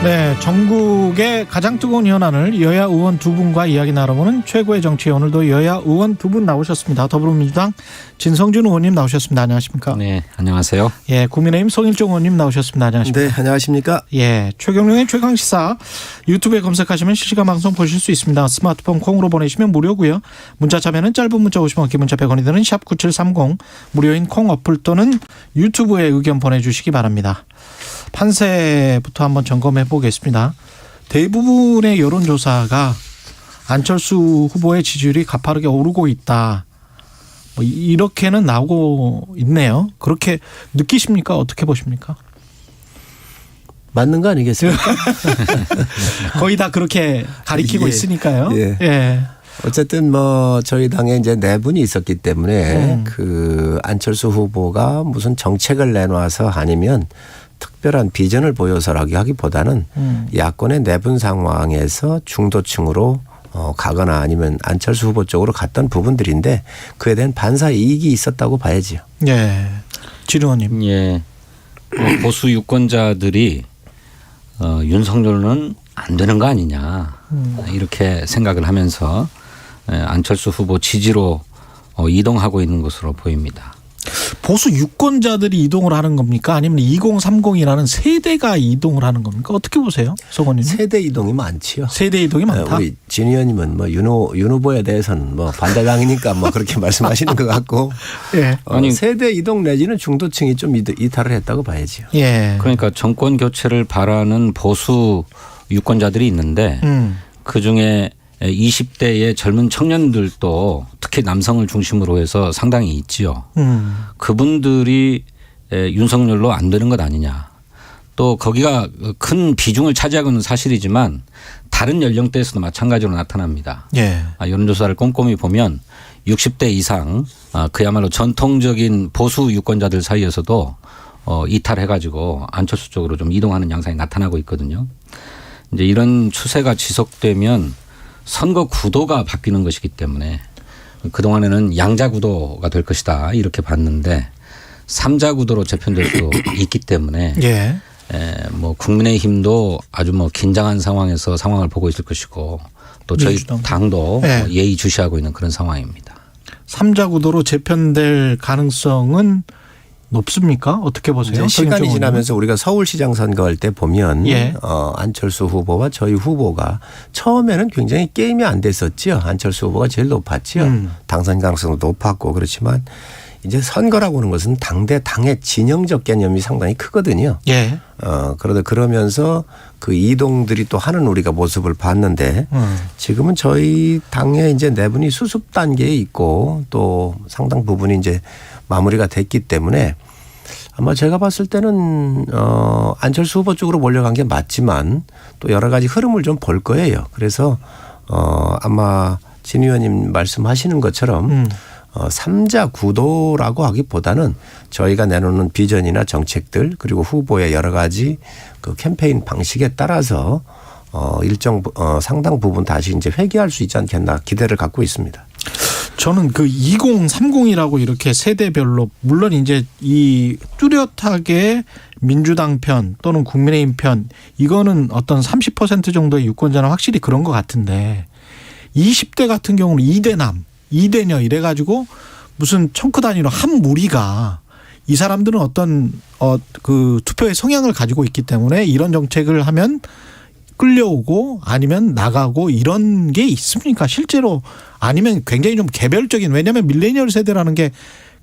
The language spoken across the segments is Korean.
네, 전국의 가장 뜨거운 현안을 여야 의원 두 분과 이야기 나눠보는 최고의 정치. 오늘도 여야 의원 두 분 나오셨습니다. 더불어민주당 진성준 의원님 나오셨습니다. 안녕하십니까? 네, 안녕하세요. 예, 국민의힘 송일종 의원님 나오셨습니다. 안녕하십니까? 네, 안녕하십니까? 예, 최경영의 최강시사 유튜브에 검색하시면 실시간 방송 보실 수 있습니다. 스마트폰 콩으로 보내시면 무료고요. 문자 참여는 짧은 문자 50원, 긴 문자 100원이 드는 샵 9730 무료인 콩 어플 또는 유튜브에 의견 보내주시기 바랍니다. 판세부터 한번 점검해 보겠습니다. 대부분의 여론조사가 안철수 후보의 지지율이 가파르게 오르고 있다. 뭐 이렇게는 나오고 있네요. 그렇게 느끼십니까? 어떻게 보십니까? 맞는 거 아니겠습니까? 거의 다 그렇게 가리키고 예. 있으니까요. 예. 예. 어쨌든 뭐 저희 당에 이제 네 분이 있었기 때문에 그 안철수 후보가 무슨 정책을 내놔서 아니면 특별한 비전을 보여서라고 하기보다는 야권의 내분 상황에서 중도층으로 가거나 아니면 안철수 후보 쪽으로 갔던 부분들인데 그에 대한 반사 이익이 있었다고 봐야지요. 예. 진 의원님. 예. 보수 유권자들이 윤석열은 안 되는 거 아니냐 이렇게 생각을 하면서 안철수 후보 지지로 이동하고 있는 것으로 보입니다. 보수 유권자들이 이동을 하는 겁니까? 아니면 2030이라는 세대가 이동을 하는 겁니까? 어떻게 보세요? 석 의원님. 세대 이동이 많지요. 세대 이동이 많다. 우리 진 의원님은 뭐 윤 후보에 대해서는 뭐 반대당이니까 뭐 그렇게 말씀하시는 것 같고 예. 아니, 세대 이동 내지는 중도층이 좀 이탈을 했다고 봐야지요. 예. 그러니까 정권 교체를 바라는 보수 유권자들이 있는데 그중에 20대의 젊은 청년들도 특히 남성을 중심으로 해서 상당히 있지요. 그분들이 윤석열로 안 되는 것 아니냐. 또 거기가 큰 비중을 차지하고 있는 사실이지만 다른 연령대에서도 마찬가지로 나타납니다. 예. 여론조사를 꼼꼼히 보면 60대 이상 그야말로 전통적인 보수 유권자들 사이에서도 이탈해가지고 안철수 쪽으로 좀 이동하는 양상이 나타나고 있거든요. 이제 이런 추세가 지속되면 선거 구도가 바뀌는 것이기 때문에 그동안에는 양자 구도가 될 것이다 이렇게 봤는데 삼자 구도로 재편될 수도 있기 때문에 예. 뭐 국민의힘도 아주 뭐 긴장한 상황에서 상황을 보고 있을 것이고 또 저희 민주당도. 당도 예. 예의주시하고 있는 그런 상황입니다. 3자 구도로 재편될 가능성은 높습니까? 어떻게 보세요? 시간이 지나면서 우리가 서울시장 선거할 때 보면 예. 안철수 후보와 저희 후보가 처음에는 굉장히 게임이 안 됐었지요. 안철수 후보가 제일 높았지요. 당선 가능성도 높았고 그렇지만 이제 선거라고 하는 것은 당의 진영적 개념이 상당히 크거든요. 예. 그러면서 그 이동들이 또 하는 우리가 모습을 봤는데 지금은 저희 당에 이제 네 분이 수습 단계에 있고 또 상당 부분이 이제 마무리가 됐기 때문에 아마 제가 봤을 때는 안철수 후보 쪽으로 몰려간 게 맞지만 또 여러 가지 흐름을 좀 볼 거예요. 그래서 아마 진 의원님 말씀하시는 것처럼 3자 구도라고 하기보다는 저희가 내놓는 비전이나 정책들 그리고 후보의 여러 가지 그 캠페인 방식에 따라서 상당 부분 다시 이제 회귀할 수 있지 않겠나 기대를 갖고 있습니다. 저는 그 2030이라고 이렇게 세대별로 물론 이제 이 뚜렷하게 민주당 편 또는 국민의힘 편 이거는 어떤 30% 정도의 유권자는 확실히 그런 것 같은데 20대 같은 경우는 2대남, 2대녀 이래가지고 무슨 청크 단위로 한 무리가 이 사람들은 어떤 그 투표의 성향을 가지고 있기 때문에 이런 정책을 하면 끌려오고 아니면 나가고 이런 게 있습니까? 실제로 아니면 굉장히 좀 개별적인 왜냐하면 밀레니얼 세대라는 게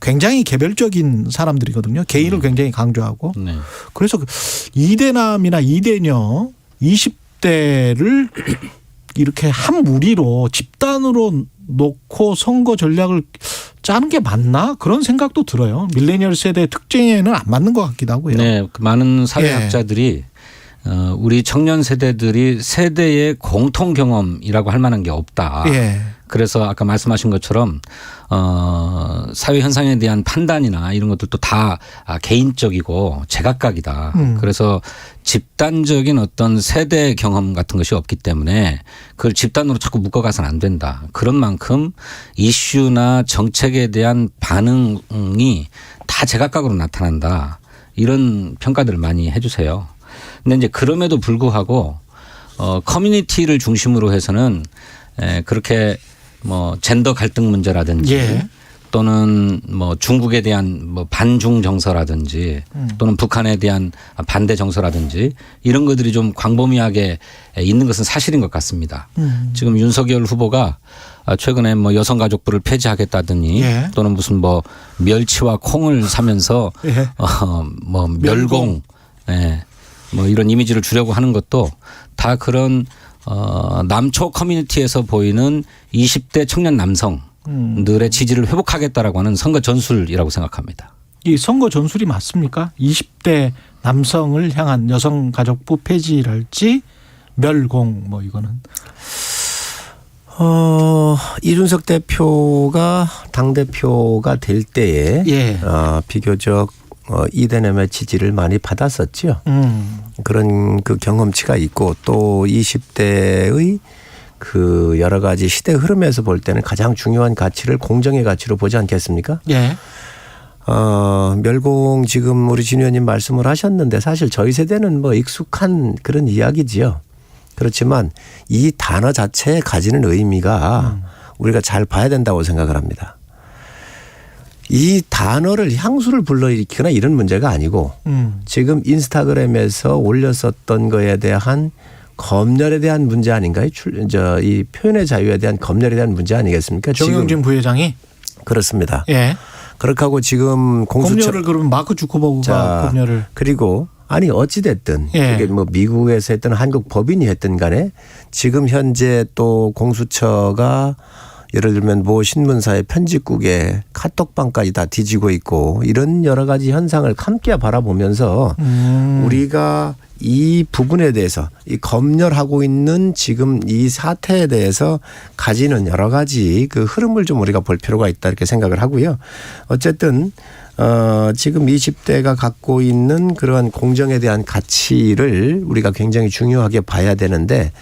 굉장히 개별적인 사람들이거든요. 개인을 굉장히 강조하고. 네. 그래서 2대남이나 2대녀 20대를 이렇게 한 무리로 집단으로 놓고 선거 전략을 짜는 게 맞나? 그런 생각도 들어요. 밀레니얼 세대의 특징에는 안 맞는 것 같기도 하고요. 네. 많은 사회학자들이 우리 청년 세대들이 세대의 공통 경험이라고 할 만한 게 없다. 예. 그래서 아까 말씀하신 것처럼 사회 현상에 대한 판단이나 이런 것들도 다 개인적이고 제각각이다. 그래서 집단적인 어떤 세대 경험 같은 것이 없기 때문에 그걸 집단으로 자꾸 묶어가서는 안 된다. 그런 만큼 이슈나 정책에 대한 반응이 다 제각각으로 나타난다. 이런 평가들을 많이 해 주세요. 근데 이제 그럼에도 불구하고 커뮤니티를 중심으로 해서는 그렇게 뭐 젠더 갈등 문제라든지 예. 또는 뭐 중국에 대한 뭐 반중 정서라든지 또는 북한에 대한 반대 정서라든지 이런 것들이 좀 광범위하게 있는 것은 사실인 것 같습니다. 지금 윤석열 후보가 최근에 뭐 여성가족부를 폐지하겠다더니 예. 또는 무슨 뭐 멸치와 콩을 사면서 예. 뭐 멸공 뭐 이런 이미지를 주려고 하는 것도 다 그런 남초 커뮤니티에서 보이는 20대 청년 남성들의 지지를 회복하겠다라고 하는 선거 전술이라고 생각합니다. 이 선거 전술이 맞습니까? 20대 남성을 향한 여성가족부 폐지랄지 멸공 뭐 이거는. 이준석 대표가 당대표가 될 때에 예. 비교적 이대남의 지지를 많이 받았었죠. 그런 그 경험치가 있고 또 20대의 그 여러 가지 시대 흐름에서 볼 때는 가장 중요한 가치를 공정의 가치로 보지 않겠습니까? 예. 멸공 지금 우리 진 의원님 말씀을 하셨는데 사실 저희 세대는 뭐 익숙한 그런 이야기지요. 그렇지만 이 단어 자체에 가지는 의미가 우리가 잘 봐야 된다고 생각을 합니다. 이 단어를 향수를 불러일으키거나 이런 문제가 아니고 지금 인스타그램에서 올렸었던 거에 대한 검열에 대한 문제 아닌가요? 이 표현의 자유에 대한 검열에 대한 문제 아니겠습니까? 정영진 부회장이 그렇습니다. 예. 그렇게 하고 지금 검열을 그러면 마크 주커버그가 검열을 그리고 아니 어찌 됐든 예. 이게 뭐 미국에서 했든 한국 법인이 했든 간에 지금 현재 또 공수처가 예를 들면 모 신문사의 편집국에 카톡방까지 다 뒤지고 있고 이런 여러 가지 현상을 함께 바라보면서 우리가 이 부분에 대해서 이 검열하고 있는 지금 이 사태에 대해서 가지는 여러 가지 그 흐름을 좀 우리가 볼 필요가 있다 이렇게 생각을 하고요. 어쨌든 지금 20대가 갖고 있는 그러한 공정에 대한 가치를 우리가 굉장히 중요하게 봐야 되는데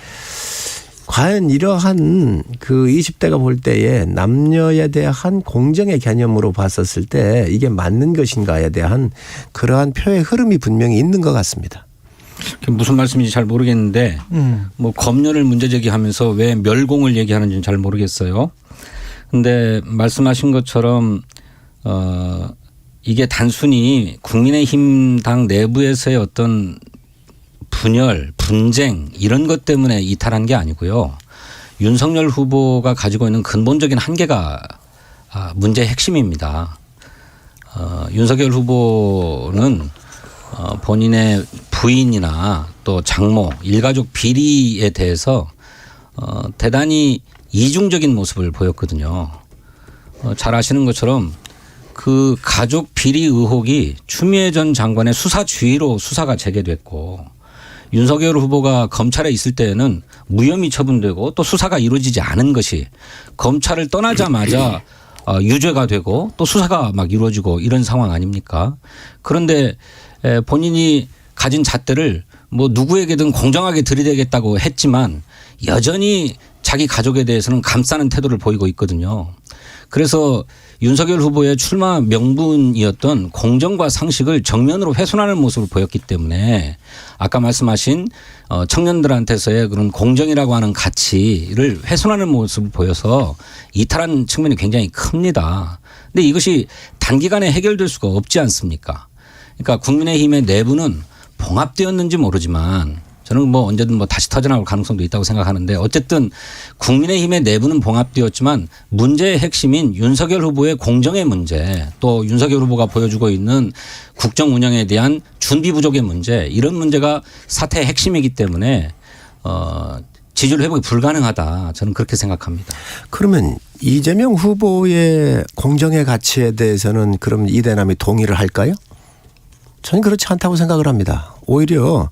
과연 이러한 그 20대가 볼 때에 남녀에 대한 공정의 개념으로 봤었을 때 이게 맞는 것인가에 대한 그러한 표의 흐름이 분명히 있는 것 같습니다. 무슨 말씀인지 잘 모르겠는데 뭐 검열을 문제 제기하면서 왜 멸공을 얘기하는지는 잘 모르겠어요. 근데 말씀하신 것처럼 이게 단순히 국민의힘 당 내부에서의 어떤 분열, 분쟁 이런 것 때문에 이탈한 게 아니고요. 윤석열 후보가 가지고 있는 근본적인 한계가 문제의 핵심입니다. 윤석열 후보는 본인의 부인이나 또 장모, 일가족 비리에 대해서 대단히 이중적인 모습을 보였거든요. 잘 아시는 것처럼 그 가족 비리 의혹이 추미애 전 장관의 수사 주의로 수사가 재개됐고 윤석열 후보가 검찰에 있을 때에는 무혐의 처분되고 또 수사가 이루어지지 않은 것이 검찰을 떠나자마자 유죄가 되고 또 수사가 막 이루어지고 이런 상황 아닙니까? 그런데 본인이 가진 잣대를 뭐 누구에게든 공정하게 들이대겠다고 했지만 여전히 자기 가족에 대해서는 감싸는 태도를 보이고 있거든요. 그래서 윤석열 후보의 출마 명분이었던 공정과 상식을 정면으로 훼손하는 모습을 보였기 때문에 아까 말씀하신 청년들한테서의 그런 공정이라고 하는 가치를 훼손하는 모습을 보여서 이탈한 측면이 굉장히 큽니다. 근데 이것이 단기간에 해결될 수가 없지 않습니까? 그러니까 국민의힘의 내부는 봉합되었는지 모르지만 저는 뭐 언제든 뭐 다시 터져나올 가능성도 있다고 생각하는데 어쨌든 국민의힘의 내부는 봉합되었지만 문제의 핵심인 윤석열 후보의 공정의 문제 또 윤석열 후보가 보여주고 있는 국정 운영에 대한 준비 부족의 문제 이런 문제가 사태의 핵심이기 때문에 지지율 회복이 불가능하다 저는 그렇게 생각합니다. 그러면 이재명 후보의 공정의 가치에 대해서는 그럼 이대남이 동의를 할까요? 저는 그렇지 않다고 생각을 합니다. 오히려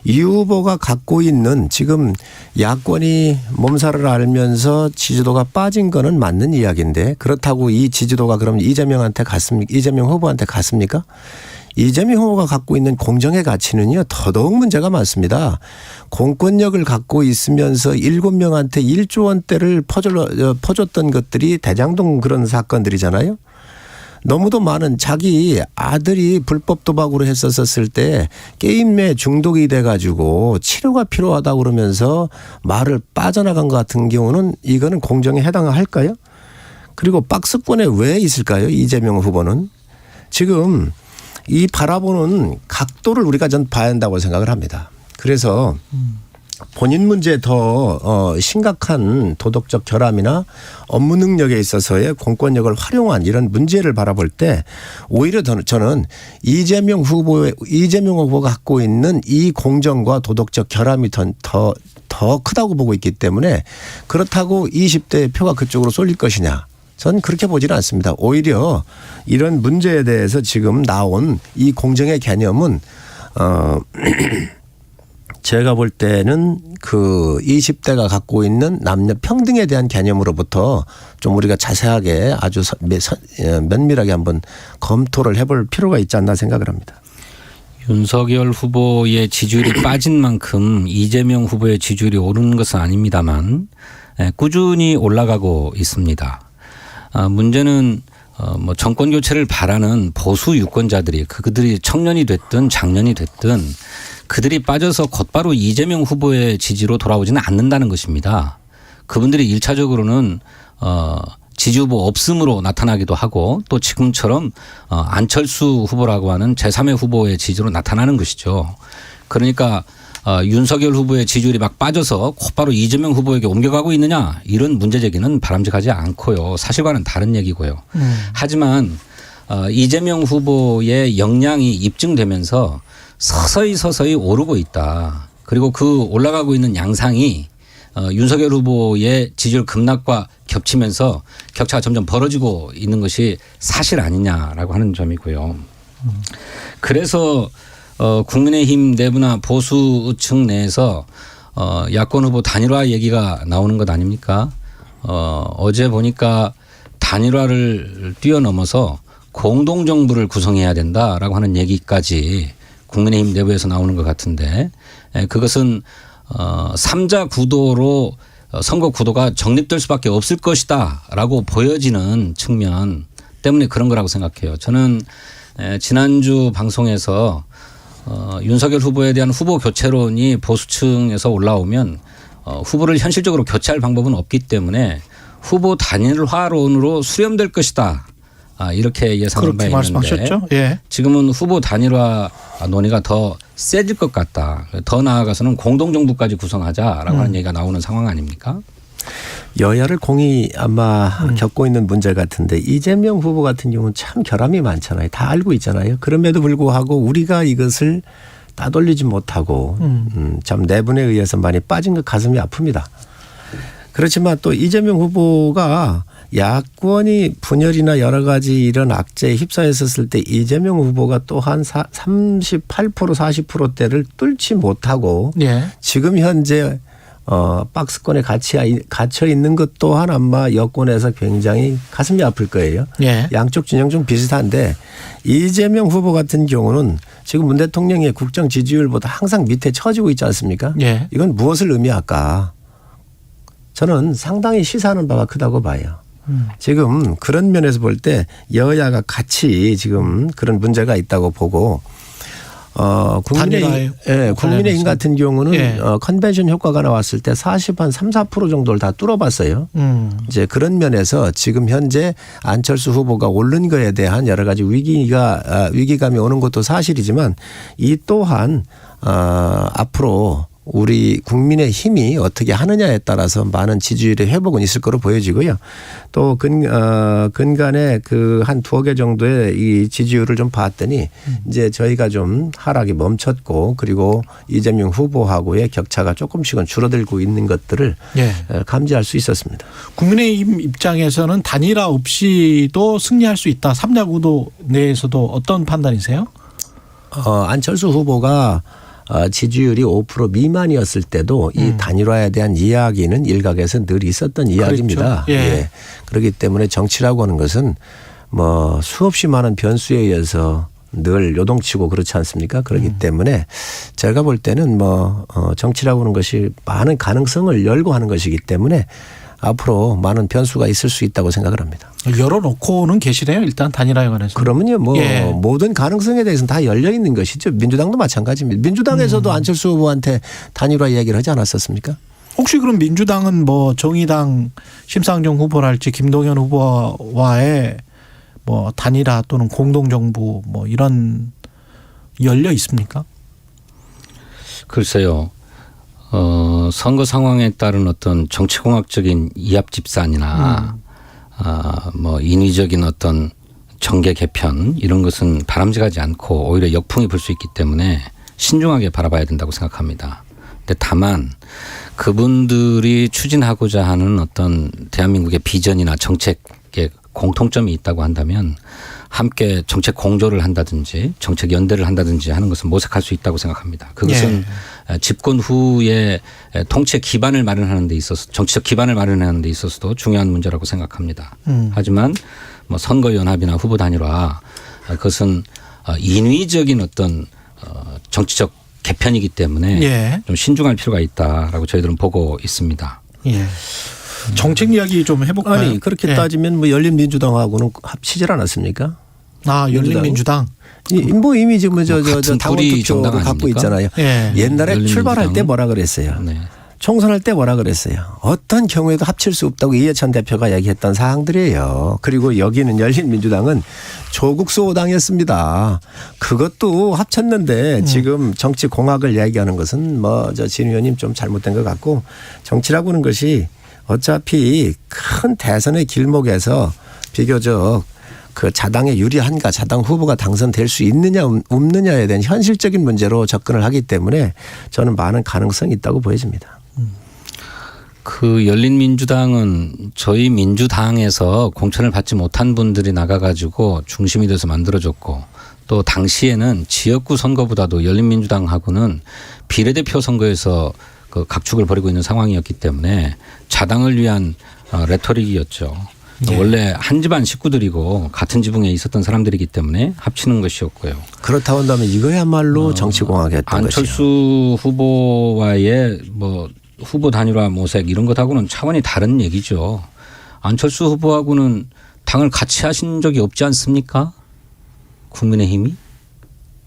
이 후보가 갖고 있는 지금 야권이 몸살을 앓으면서 지지도가 빠진 거는 맞는 이야기인데 그렇다고 이 지지도가 그럼 이재명 후보한테 갔습니까? 이재명 후보가 갖고 있는 공정의 가치는요 더더욱 문제가 많습니다. 공권력을 갖고 있으면서 7명한테 1조 원대를 퍼줬던 것들이 대장동 그런 사건들이잖아요. 너무도 많은 자기 아들이 불법 도박으로 했었을 때 게임에 중독이 돼가지고 치료가 필요하다고 그러면서 말을 빠져나간 것 같은 경우는 이거는 공정에 해당할까요? 그리고 박스권에 왜 있을까요? 이재명 후보는 지금 이 바라보는 각도를 우리가 전 봐야 한다고 생각을 합니다. 그래서 본인 문제에 더 심각한 도덕적 결함이나 업무 능력에 있어서의 공권력을 활용한 이런 문제를 바라볼 때 오히려 저는 이재명 후보가 갖고 있는 이 공정과 도덕적 결함이 더 크다고 보고 있기 때문에 그렇다고 20대 표가 그쪽으로 쏠릴 것이냐. 전 그렇게 보지는 않습니다. 오히려 이런 문제에 대해서 지금 나온 이 공정의 개념은 제가 볼 때는 그 20대가 갖고 있는 남녀 평등에 대한 개념으로부터 좀 우리가 자세하게 아주 면밀하게 한번 검토를 해볼 필요가 있지 않나 생각을 합니다. 윤석열 후보의 지지율이 빠진 만큼 이재명 후보의 지지율이 오르는 것은 아닙니다만 꾸준히 올라가고 있습니다. 문제는 뭐 정권 교체를 바라는 보수 유권자들이 그들이 청년이 됐든 장년이 됐든 그들이 빠져서 곧바로 이재명 후보의 지지로 돌아오지는 않는다는 것입니다. 그분들이 1차적으로는 지지 후보 없음으로 나타나기도 하고 또 지금처럼 안철수 후보라고 하는 제3의 후보의 지지로 나타나는 것이죠. 그러니까 윤석열 후보의 지지율이 막 빠져서 곧바로 이재명 후보에게 옮겨가고 있느냐 이런 문제 제기는 바람직하지 않고요. 사실과는 다른 얘기고요. 하지만 이재명 후보의 역량이 입증되면서 서서히 오르고 있다. 그리고 그 올라가고 있는 양상이 윤석열 후보의 지지율 급락과 겹치면서 격차가 점점 벌어지고 있는 것이 사실 아니냐라고 하는 점이고요. 그래서 국민의힘 내부나 보수층 내에서 야권 후보 단일화 얘기가 나오는 것 아닙니까? 어제 보니까 단일화를 뛰어넘어서 공동정부를 구성해야 된다라고 하는 얘기까지 국민의힘 내부에서 나오는 것 같은데 그것은 3자 구도로 선거 구도가 정립될 수밖에 없을 것이다라고 보여지는 측면 때문에 그런 거라고 생각해요. 저는 지난주 방송에서 윤석열 후보에 대한 후보 교체론이 보수층에서 올라오면 후보를 현실적으로 교체할 방법은 없기 때문에 후보 단일화론으로 수렴될 것이다. 이렇게 예상을 바 있는데 말씀하셨죠? 예. 지금은 후보 단일화 논의가 더 세질 것 같다. 더 나아가서는 공동정부까지 구성하자라고 하는 얘기가 나오는 상황 아닙니까? 여야를 공히 아마 겪고 있는 문제 같은데 이재명 후보 같은 경우는 참 결함이 많잖아요. 다 알고 있잖아요. 그럼에도 불구하고 우리가 이것을 따돌리지 못하고 참 내분에 의해서 많이 빠진 것 가슴이 아픕니다. 그렇지만 또 이재명 후보가 야권이 분열이나 여러 가지 이런 악재에 휩싸였었을 때 이재명 후보가 또 한 38% 40%대를 뚫지 못하고 예. 지금 현재 박스권에 갇혀 있는 것 또한 아마 여권에서 굉장히 가슴이 아플 거예요. 예. 양쪽 진영 좀 비슷한데 이재명 후보 같은 경우는 지금 문 대통령의 국정 지지율보다 항상 밑에 처지고 있지 않습니까? 예. 이건 무엇을 의미할까? 저는 상당히 시사하는 바가 크다고 봐요. 지금 그런 면에서 볼 때 여야가 같이 지금 그런 문제가 있다고 보고 국민의힘 같은 경우는 예. 컨벤션 효과가 나왔을 때 40한 3, 4% 정도를 다 뚫어봤어요. 이제 그런 면에서 지금 현재 안철수 후보가 오른 거에 대한 여러 가지 위기감이 오는 것도 사실이지만 이 또한 앞으로 우리 국민의 힘이 어떻게 하느냐에 따라서 많은 지지율의 회복은 있을 거로 보여지고요. 또 근간에 그 한 두어 개 정도의 이 지지율을 좀 봤더니 이제 저희가 좀 하락이 멈췄고 그리고 이재명 후보하고의 격차가 조금씩은 줄어들고 있는 것들을 예. 감지할 수 있었습니다. 국민의힘 입장에서는 단일화 없이도 승리할 수 있다. 3자 구도 내에서도 어떤 판단이세요? 안철수 후보가 지지율이 5% 미만이었을 때도 이 단일화에 대한 이야기는 일각에서 늘 있었던 이야기입니다. 그렇죠. 예. 예. 그렇기 때문에 정치라고 하는 것은 뭐 수없이 많은 변수에 의해서 늘 요동치고 그렇지 않습니까? 그렇기 때문에 제가 볼 때는 뭐 정치라고 하는 것이 많은 가능성을 열고 하는 것이기 때문에 앞으로 많은 변수가 있을 수 있다고 생각을 합니다. 열어놓고는 계시네요. 일단 단일화에 관해서. 그러면요, 뭐 예. 모든 가능성에 대해서는 다 열려 있는 것이죠. 민주당도 마찬가지입니다. 민주당에서도 안철수 후보한테 단일화 이야기를 하지 않았었습니까? 혹시 그럼 민주당은 뭐 정의당 심상정 후보랄지 김동연 후보와의 뭐 단일화 또는 공동정부 뭐 이런 열려 있습니까? 글쎄요. 선거 상황에 따른 어떤 정치공학적인 이합집산이나 뭐 인위적인 어떤 정계 개편 이런 것은 바람직하지 않고 오히려 역풍이 불 수 있기 때문에 신중하게 바라봐야 된다고 생각합니다. 근데 다만 그분들이 추진하고자 하는 어떤 대한민국의 비전이나 정책의 공통점이 있다고 한다면 함께 정책 공조를 한다든지 정책 연대를 한다든지 하는 것은 모색할 수 있다고 생각합니다. 그것은 집권 후에 통치의 기반을 마련하는 데 있어서 정치적 기반을 마련하는 데 있어서도 중요한 문제라고 생각합니다. 하지만 뭐 선거 연합이나 후보 단일화 그것은 인위적인 어떤 정치적 개편이기 때문에 좀 신중할 필요가 있다라고 저희들은 보고 있습니다. 예. 정책 이야기 좀 해볼까요? 아니 그렇게 따지면 뭐 열린민주당하고는 합치질 않았습니까? 아 열린민주당. 뭐 이미 지금 저 같은 당원 뿌리 투표를 정당 갖고 아닙니까? 있잖아요. 예. 옛날에 출발할 때 뭐라 그랬어요? 네. 총선할 때 뭐라 그랬어요? 어떤 경우에도 합칠 수 없다고 이해찬 대표가 얘기했던 사항들이에요. 그리고 여기는 열린민주당은 조국 수호당이었습니다. 그것도 합쳤는데 지금 정치 공학을 얘기하는 것은 뭐 저 진 의원님 좀 잘못된 것 같고 정치라고 하는 것이 어차피 큰 대선의 길목에서 비교적 그 자당에 유리한가 자당 후보가 당선될 수 있느냐 없느냐에 대한 현실적인 문제로 접근을 하기 때문에 저는 많은 가능성이 있다고 보여집니다. 그 열린민주당은 저희 민주당에서 공천을 받지 못한 분들이 나가가지고 중심이 돼서 만들어졌고 또 당시에는 지역구 선거보다도 열린민주당하고는 비례대표 선거에서 그 각축을 벌이고 있는 상황이었기 때문에 자당을 위한 레토릭이었죠. 원래 한 집안 식구들이고 같은 지붕에 있었던 사람들이기 때문에 합치는 것이었고요. 그렇다고 한다면 이거야말로 정치공학이었던 것이요. 안철수 후보와의 뭐 후보 단일화 모색 이런 것하고는 차원이 다른 얘기죠. 안철수 후보하고는 당을 같이 하신 적이 없지 않습니까? 국민의힘이?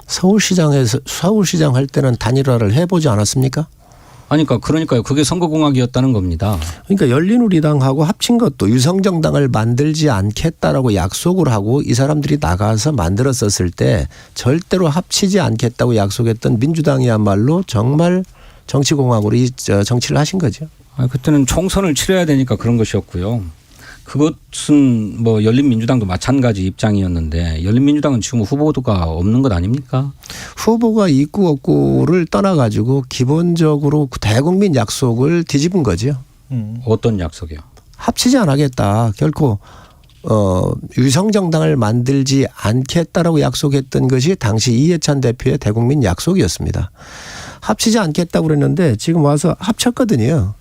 서울시장 할 때는 단일화를 해보지 않았습니까? 그러니까요. 그게 선거공학이었다는 겁니다. 그러니까 열린우리당하고 합친 것도 유성정당을 만들지 않겠다라고 약속을 하고 이 사람들이 나가서 만들었었을 때 절대로 합치지 않겠다고 약속했던 민주당이야말로 정말 정치공학으로 이 정치를 하신 거죠. 그때는 총선을 치러야 되니까 그런 것이었고요. 그것은 뭐 열린민주당도 마찬가지 입장이었는데 열린민주당은 지금 후보가 없는 것 아닙니까? 후보가 있고 없고를 떠나가지고 기본적으로 대국민 약속을 뒤집은 거죠. 어떤 약속이요? 합치지 않겠다. 결코 유성정당을 만들지 않겠다라고 약속했던 것이 당시 이해찬 대표의 대국민 약속이었습니다. 합치지 않겠다고 그랬는데 지금 와서 합쳤거든요.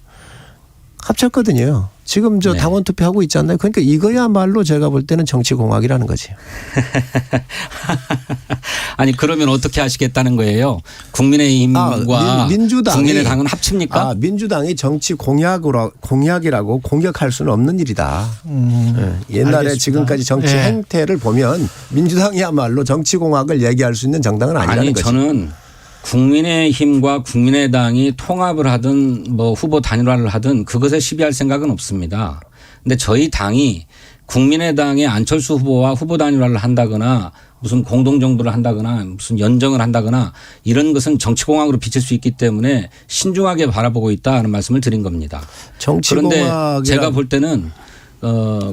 지금 저 당원 투표하고 있지 않나요? 그러니까 이거야말로 제가 볼 때는 정치공학이라는 거지. 아니 그러면 어떻게 하시겠다는 거예요? 국민의힘과 국민의당은 합칩니까? 민주당이 정치 공약이라고 공격할 수는 없는 일이다. 옛날에 알겠습니다. 지금까지 정치 행태를 보면 민주당이야말로 정치공학을 얘기할 수 있는 정당은 아니라는 거지. 저는 국민의힘과 국민의당이 통합을 하든 뭐 후보 단일화를 하든 그것에 시비할 생각은 없습니다. 그런데 저희 당이 국민의당의 안철수 후보와 후보 단일화를 한다거나 무슨 공동정부를 한다거나 무슨 연정을 한다거나 이런 것은 정치공학으로 비칠 수 있기 때문에 신중하게 바라보고 있다는 말씀을 드린 겁니다. 그런데 제가 볼 때는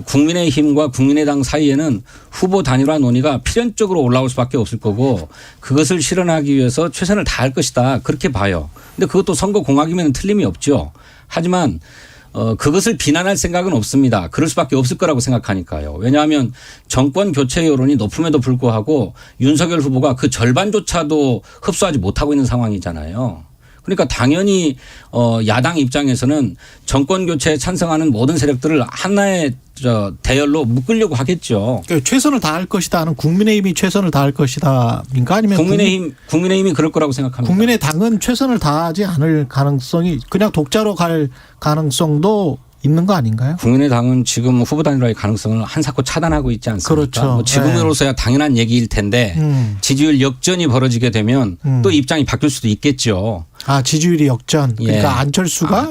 국민의힘과 국민의당 사이에는 후보 단일화 논의가 필연적으로 올라올 수밖에 없을 거고 그것을 실현하기 위해서 최선을 다할 것이다. 그렇게 봐요. 근데 그것도 선거 공학이면 틀림이 없죠. 하지만 그것을 비난할 생각은 없습니다. 그럴 수밖에 없을 거라고 생각하니까요. 왜냐하면 정권 교체 여론이 높음에도 불구하고 윤석열 후보가 그 절반조차도 흡수하지 못하고 있는 상황이잖아요. 그러니까 당연히 야당 입장에서는 정권 교체에 찬성하는 모든 세력들을 하나의 대열로 묶으려고 하겠죠. 그러니까 최선을 다할 것이다는 국민의힘이 최선을 다할 것이다인가 아니면 국민의힘이 그럴 거라고 생각합니다. 국민의당은 최선을 다하지 않을 가능성이 그냥 독자로 갈 가능성도 있는 거 아닌가요? 국민의당은 지금 후보 단일화의 가능성을 한사코 차단하고 있지 않습니까? 그렇죠. 뭐 지금으로서야 당연한 얘기일 텐데 지지율 역전이 벌어지게 되면 또 입장이 바뀔 수도 있겠죠. 아, 지지율이 역전. 그러니까 예. 안철수가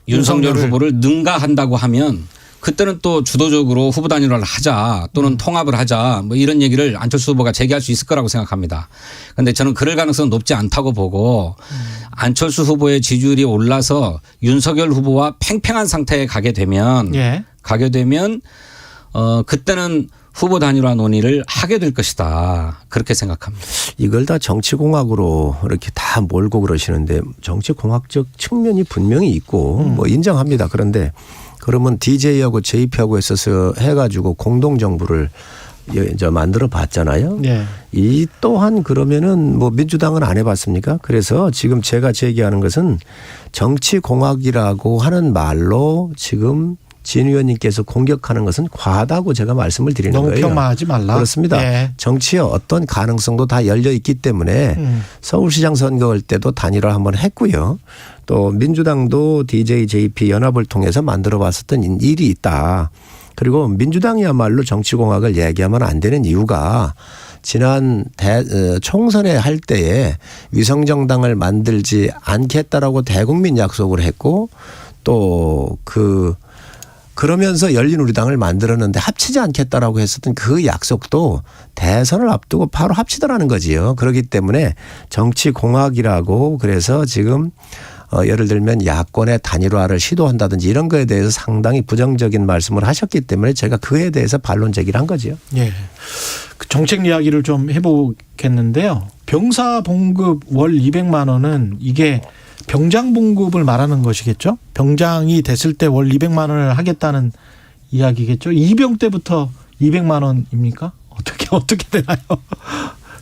윤석열 후보를 능가한다고 하면 그때는 또 주도적으로 후보 단일화를 하자 또는 통합을 하자 뭐 이런 얘기를 안철수 후보가 제기할 수 있을 거라고 생각합니다. 그런데 저는 그럴 가능성은 높지 않다고 보고 안철수 후보의 지지율이 올라서 윤석열 후보와 팽팽한 상태에 가게 되면 그때는 후보 단일화 논의를 하게 될 것이다. 그렇게 생각합니다. 이걸 다 정치공학으로 이렇게 다 몰고 그러시는데 정치공학적 측면이 분명히 있고 뭐 인정합니다. 그런데 그러면 DJ하고 JP하고 있어서 해가지고 공동정부를 이제 만들어 봤잖아요. 예. 이 또한 그러면은 뭐 민주당은 안 해봤습니까? 그래서 지금 제가 제기하는 것은 정치공학이라고 하는 말로 지금 진 의원님께서 공격하는 것은 과하다고 제가 말씀을 드리는 너무 거예요. 너무 폄하하지 말라. 그렇습니다. 예. 정치의 어떤 가능성도 다 열려 있기 때문에 서울시장 선거할 때도 단일화 한번 했고요. 또 민주당도 DJ, JP 연합을 통해서 만들어 봤었던 일이 있다. 그리고 민주당이야말로 정치공학을 얘기하면 안 되는 이유가 지난 총선에 할 때에 위성정당을 만들지 않겠다라고 대국민 약속을 했고 또 그러면서 열린우리당을 만들었는데 합치지 않겠다라고 했었던 그 약속도 대선을 앞두고 바로 합치더라는 거지요. 그렇기 때문에 정치공학이라고 그래서 지금 예를 들면 야권의 단일화를 시도한다든지 이런 거에 대해서 상당히 부정적인 말씀을 하셨기 때문에 제가 그에 대해서 반론 제기를 한 거죠. 예. 그 정책 이야기를 좀 해보겠는데요. 병사 봉급 월 200만 원은 이게 병장 봉급을 말하는 것이겠죠? 병장이 됐을 때 월 200만 원을 하겠다는 이야기겠죠? 이병 때부터 200만 원입니까? 어떻게 되나요?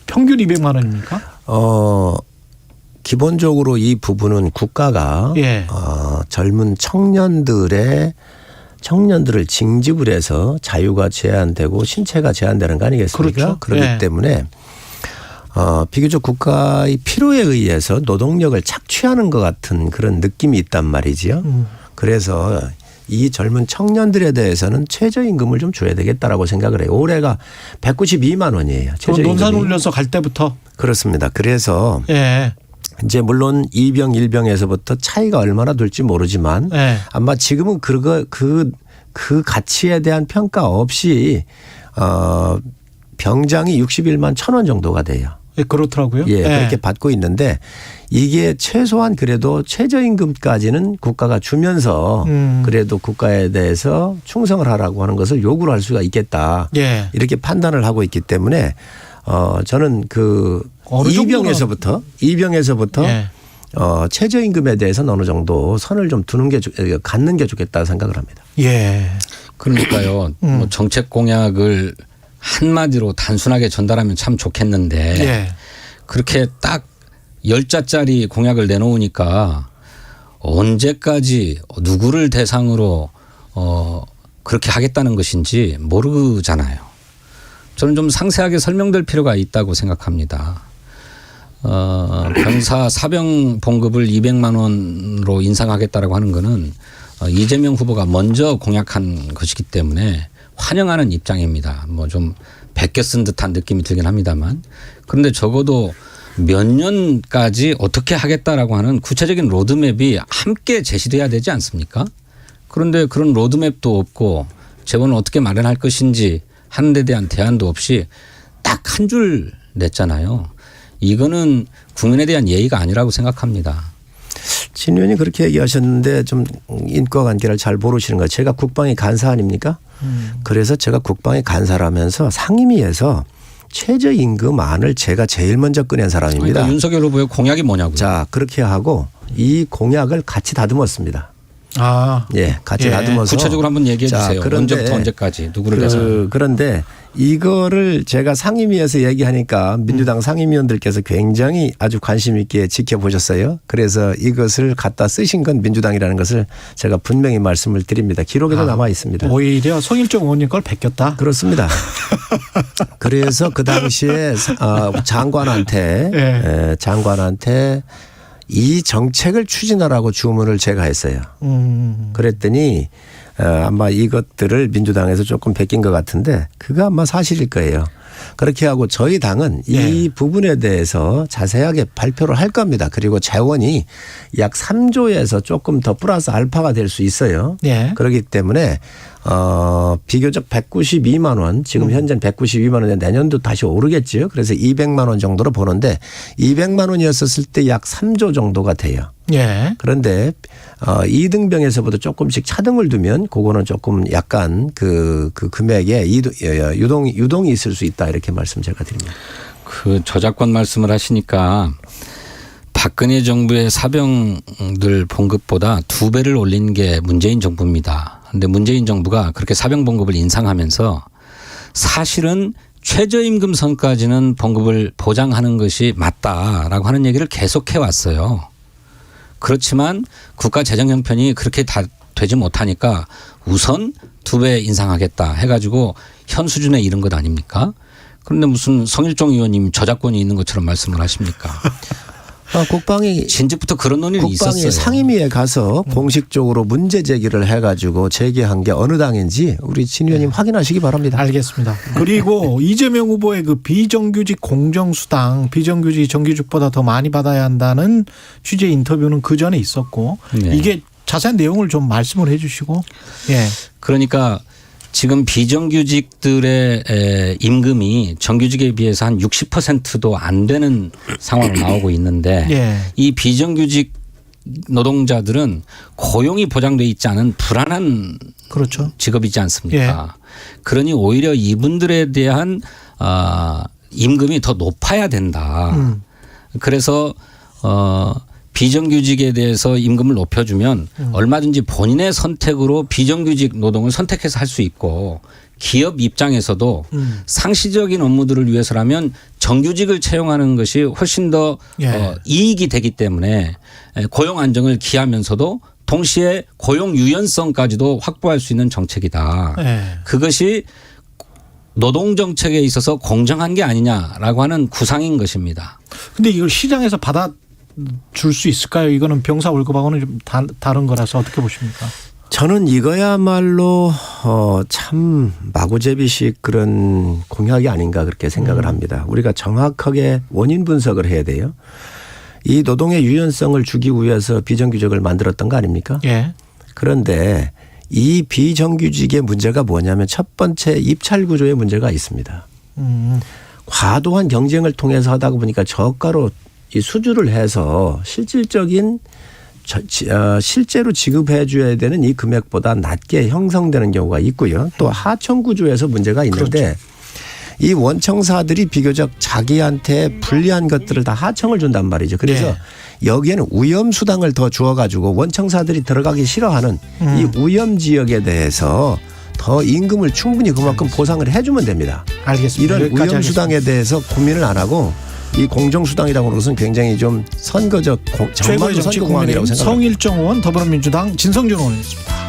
평균 200만 원입니까? 기본적으로 이 부분은 국가가 예. 젊은 청년들을 징집을 해서 자유가 제한되고 신체가 제한되는 거 아니겠습니까? 그렇죠. 그렇기 예. 때문에 비교적 국가의 필요에 의해서 노동력을 착취하는 것 같은 그런 느낌이 있단 말이지요. 그래서 이 젊은 청년들에 대해서는 최저임금을 좀 줘야 되겠다라고 생각을 해요. 올해가 192만 원이에요. 최저임금이. 논산 올려서 갈 때부터. 그렇습니다. 그래서 예. 이제 물론 2병, 1병에서부터 차이가 얼마나 될지 모르지만 예. 아마 지금은 그 가치에 대한 평가 없이 병장이 61만 1,000원 정도가 돼요. 예, 그렇더라고요. 예, 그렇게 받고 있는데 이게 최소한 그래도 최저임금까지는 국가가 주면서 그래도 국가에 대해서 충성을 하라고 하는 것을 요구를 할 수가 있겠다. 예. 이렇게 판단을 하고 있기 때문에 저는 어느 이병에서부터 예. 최저임금에 대해서는 어느 정도 선을 좀 갖는 게 좋겠다 생각을 합니다. 예. 그러니까요. 뭐 정책 공약을 한마디로 단순하게 전달하면 참 좋겠는데 예. 그렇게 딱 10자짜리 공약을 내놓으니까 언제까지 누구를 대상으로 그렇게 하겠다는 것인지 모르잖아요. 저는 좀 상세하게 설명될 필요가 있다고 생각합니다. 병사 사병 봉급을 200만 원으로 인상하겠다라고 하는 거는 이재명 후보가 먼저 공약한 것이기 때문에 환영하는 입장입니다. 뭐 좀 베껴 쓴 듯한 느낌이 들긴 합니다만 그런데 적어도 몇 년까지 어떻게 하겠다라고 하는 구체적인 로드맵이 함께 제시돼야 되지 않습니까? 그런데 그런 로드맵도 없고 재원을 어떻게 마련할 것인지 하는 데 대한 대안도 없이 딱 한 줄 냈잖아요. 이거는 국민에 대한 예의가 아니라고 생각합니다. 진 의원이 그렇게 얘기하셨는데 좀 인과관계를 잘 모르시는 거예요. 제가 국방위 간사 아닙니까? 그래서 제가 국방위 간사라면서 상임위에서 최저임금안을 제가 제일 먼저 꺼낸 사람입니다. 그러니까 윤석열 후보의 공약이 뭐냐고요. 자, 그렇게 하고 이 공약을 같이 다듬었습니다. 아. 예, 같이 예. 다듬어서. 구체적으로 한번 얘기해 주세요. 그런데 언제부터 언제까지 누구를 대상으로. 그런데 이거를 제가 상임위에서 얘기하니까 민주당 상임위원들께서 굉장히 아주 관심 있게 지켜보셨어요. 그래서 이것을 갖다 쓰신 건 민주당이라는 것을 제가 분명히 말씀을 드립니다. 기록에도 남아 있습니다. 오히려 송일정 의원님 걸 베꼈다. 그렇습니다. 그래서 그 당시에 장관한테 이 정책을 추진하라고 주문을 제가 했어요. 그랬더니 아마 이것들을 민주당에서 조금 베낀 것 같은데 그거 아마 사실일 거예요. 그렇게 하고 저희 당은 이 부분에 대해서 자세하게 발표를 할 겁니다. 그리고 재원이 약 3조에서 조금 더 플러스 알파가 될 수 있어요. 그렇기 때문에 비교적 192만 원, 지금 현재는 192만 원인데 내년도 다시 오르겠죠. 그래서 200만 원 정도로 보는데 200만 원이었을 때 약 3조 정도가 돼요. 그런데 이등병에서부터 조금씩 차등을 두면 그거는 조금 약간 그 금액에 유동이 있을 수 있다 이렇게 말씀 제가 드립니다. 그 저작권 말씀을 하시니까 박근혜 정부의 사병들 봉급보다 2배를 올린 게 문재인 정부입니다. 그런데 문재인 정부가 그렇게 사병 봉급을 인상하면서 사실은 최저임금 선까지는 봉급을 보장하는 것이 맞다라고 하는 얘기를 계속해 왔어요. 그렇지만 국가 재정 형편이 그렇게 다 되지 못하니까 우선 2배 인상하겠다 해가지고 현 수준에 이른 것 아닙니까? 그런데 무슨 성일종 의원님 저작권이 있는 것처럼 말씀을 하십니까? 국방이 진즉부터 그런 논의는 있었어요. 상임위에 가서 공식적으로 문제 제기를 해가지고 제기한 게 어느 당인지 우리 진 의원님 확인하시기 바랍니다. 알겠습니다. 그리고 이재명 후보의 그 비정규직 공정수당, 비정규직 정규직보다 더 많이 받아야 한다는 취재 인터뷰는 그 전에 있었고 이게 자세한 내용을 좀 말씀을 해 주시고. 그러니까 지금 비정규직들의 임금이 정규직에 비해서 한 60%도 안 되는 상황으로 나오고 있는데 이 비정규직 노동자들은 고용이 보장돼 있지 않은 불안한 직업이지 않습니까? 그러니 오히려 이분들에 대한 임금이 더 높아야 된다. 그래서 비정규직에 대해서 임금을 높여주면 얼마든지 본인의 선택으로 비정규직 노동을 선택해서 할 수 있고 기업 입장에서도 상시적인 업무들을 위해서라면 정규직을 채용하는 것이 훨씬 더 이익이 되기 때문에 고용 안정을 기하면서도 동시에 고용 유연성까지도 확보할 수 있는 정책이다. 그것이 노동 정책에 있어서 공정한 게 아니냐라고 하는 구상인 것입니다. 그런데 이걸 시장에서 줄 수 있을까요? 이거는 병사 월급하고는 좀 다른 거라서 어떻게 보십니까? 저는 이거야말로 참 마구제비식 그런 공약이 아닌가 그렇게 생각을 합니다. 우리가 정확하게 원인 분석을 해야 돼요. 이 노동의 유연성을 주기 위해서 비정규직을 만들었던 거 아닙니까? 그런데 이 비정규직의 문제가 뭐냐면 첫 번째 입찰 구조의 문제가 있습니다. 과도한 경쟁을 통해서 하다 보니까 저가로 이 수주를 해서 실질적인 실제로 지급해 줘야 되는 이 금액보다 낮게 형성되는 경우가 있고요. 또 하청 구조에서 문제가 있는데 이 원청사들이 비교적 자기한테 불리한 것들을 다 하청을 준단 말이죠. 그래서 여기에는 위험수당을 더 주어가지고 원청사들이 들어가기 싫어하는 이 위험 지역에 대해서 더 임금을 충분히 그만큼 보상을 해주면 됩니다. 알겠습니다. 이런 위험수당에 대해서 고민을 안 하고 이 공정수당이라고 하는 것은 굉장히 좀 선거적 최고의 정치 국민의힘 성일종 의원, 더불어민주당 진성준 의원이었습니다.